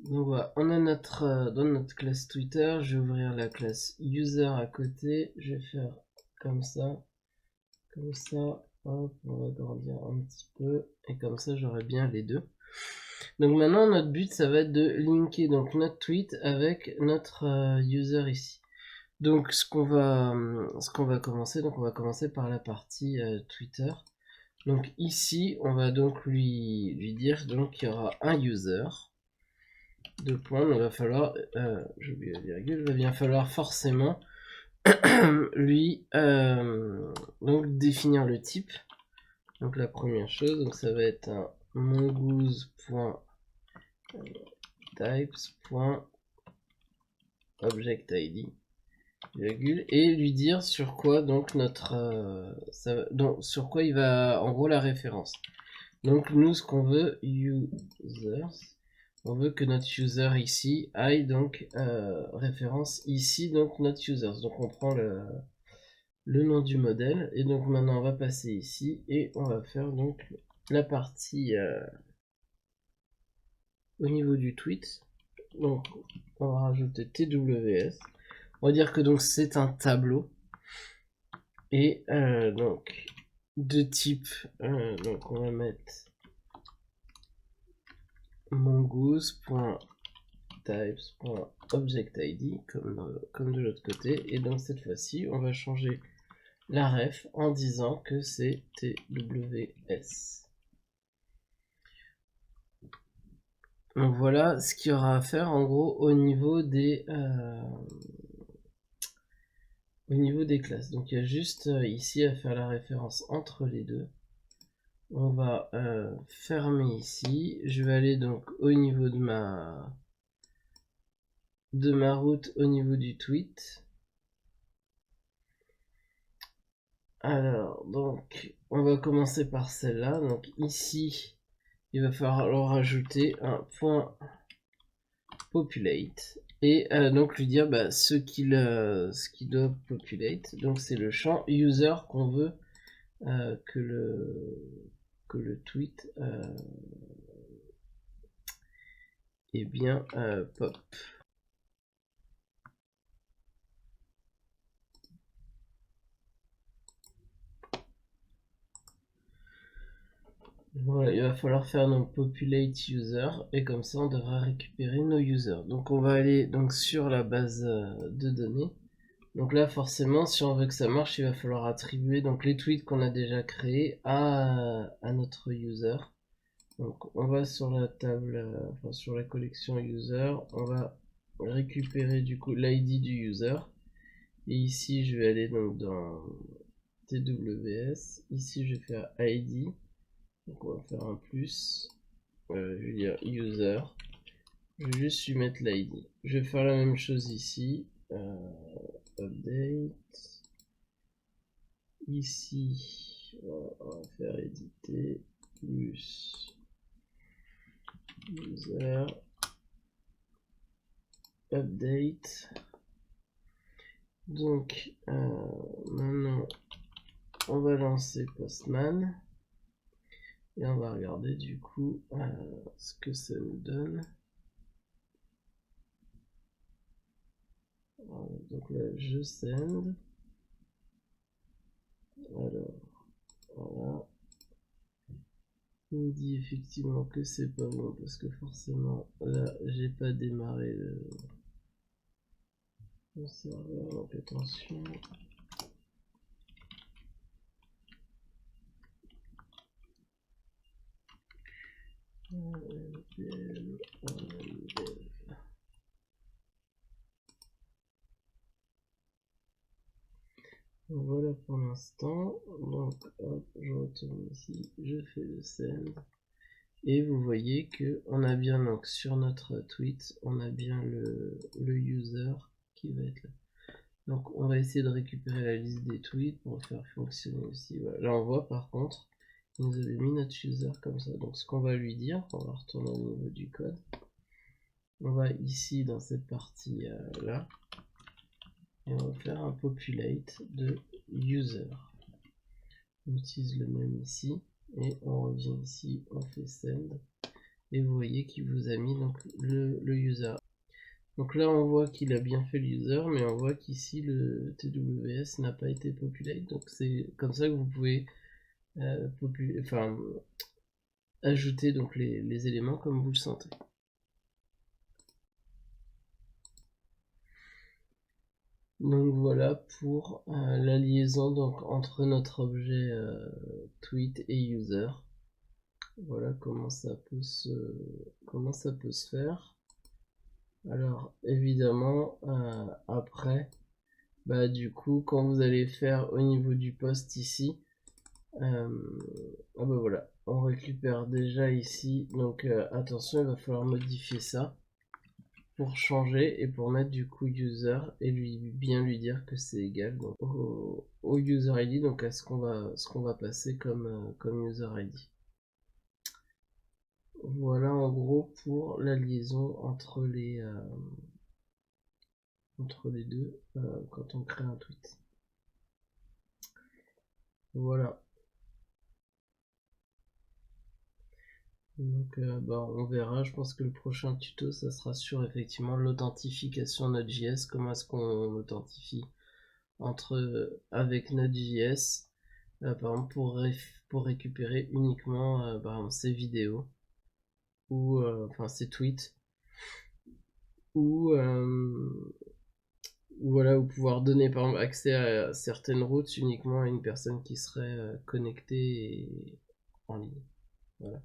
Donc voilà, on a notre dans notre classe Twitter, je vais ouvrir la classe user à côté, je vais faire comme ça, hop, on va agrandir un petit peu, et comme ça j'aurai bien les deux. Donc maintenant notre but ça va être de linker donc notre tweet avec notre user ici. Donc ce qu'on va commencer, donc on va commencer par la partie Twitter. Donc ici on va donc lui dire donc qu'il y aura un user. Deux points, il va falloir, j'ai oublié la virgule, il va bien falloir forcément lui donc définir le type. Donc la première chose, donc ça va être un mongoose.types.objectId virgule et lui dire sur quoi donc notre donc sur quoi il va en gros la référence. Donc nous ce qu'on veut users, on veut que notre user ici aille donc référence ici donc notre users. Donc on prend le nom du modèle et donc maintenant on va passer ici et on va faire donc la partie au niveau du tweet. Donc on va rajouter TWS. On va dire que donc c'est un tableau et donc de type donc on va mettre mongoose.types.objectId comme de l'autre côté et donc cette fois-ci on va changer la ref en disant que c'est TWS. Donc voilà ce qu'il y aura à faire en gros au niveau des classes. Donc il y a juste ici à faire la référence entre les deux. On va fermer ici. Je vais aller donc au niveau de ma route au niveau du tweet. Alors donc on va commencer par celle-là. Donc ici il va falloir rajouter un point populate et donc lui dire ce qu'il doit populate. Donc c'est le champ user qu'on veut que le tweet est bien pop. Voilà, il va falloir faire donc populate user et comme ça on devra récupérer nos users. Donc on va aller donc sur la base de données. Donc là forcément si on veut que ça marche il va falloir attribuer donc les tweets qu'on a déjà créés à notre user. Donc on va sur la table, enfin sur la collection user, on va récupérer du coup l'ID du user. Et ici je vais aller donc dans TWS, ici je vais faire ID, donc on va faire un plus, je vais dire user, je vais juste lui mettre l'ID. Je vais faire la même chose ici, update, ici on va faire éditer, plus user, update. Donc maintenant on va lancer Postman et on va regarder du coup ce que ça nous donne. Donc là je send. Alors voilà. Il me dit effectivement que c'est pas bon parce que forcément là j'ai pas démarré le serveur, donc attention. Voilà pour l'instant. Donc hop, je retourne ici, je fais le send. Et vous voyez que on a bien donc sur notre tweet, on a bien le user qui va être là. Donc on va essayer de récupérer la liste des tweets pour faire fonctionner aussi. Voilà. Là on voit par contre, il nous avait mis notre user comme ça. Donc ce qu'on va lui dire, on va retourner au niveau du code. On va ici dans cette partie là, et on va faire un populate de user. On utilise le même ici, et on revient ici, on fait send. et vous voyez qu'il vous a mis donc le user. Donc là on voit qu'il a bien fait le user, mais on voit qu'ici le TWS n'a pas été populate, donc c'est comme ça que vous pouvez ajouter donc les éléments comme vous le sentez. Donc voilà pour la liaison donc entre notre objet tweet et user. Voilà comment ça peut se faire. Alors évidemment après, bah du coup quand vous allez faire au niveau du post ici, ah bah voilà, on récupère déjà ici, donc attention, il va falloir modifier ça pour changer et pour mettre du coup user et bien lui dire que c'est égal donc, au user ID, donc à ce qu'on va passer comme user ID. Voilà en gros pour la liaison entre les deux quand on crée un tweet. Voilà. Donc on verra, je pense que le prochain tuto ça sera sur effectivement l'authentification Node.js, comment est-ce qu'on authentifie avec Node.js, par exemple pour récupérer uniquement par exemple, ces vidéos ou enfin ces tweets ou voilà, ou pouvoir donner par exemple accès à certaines routes uniquement à une personne qui serait connectée et en ligne. Voilà.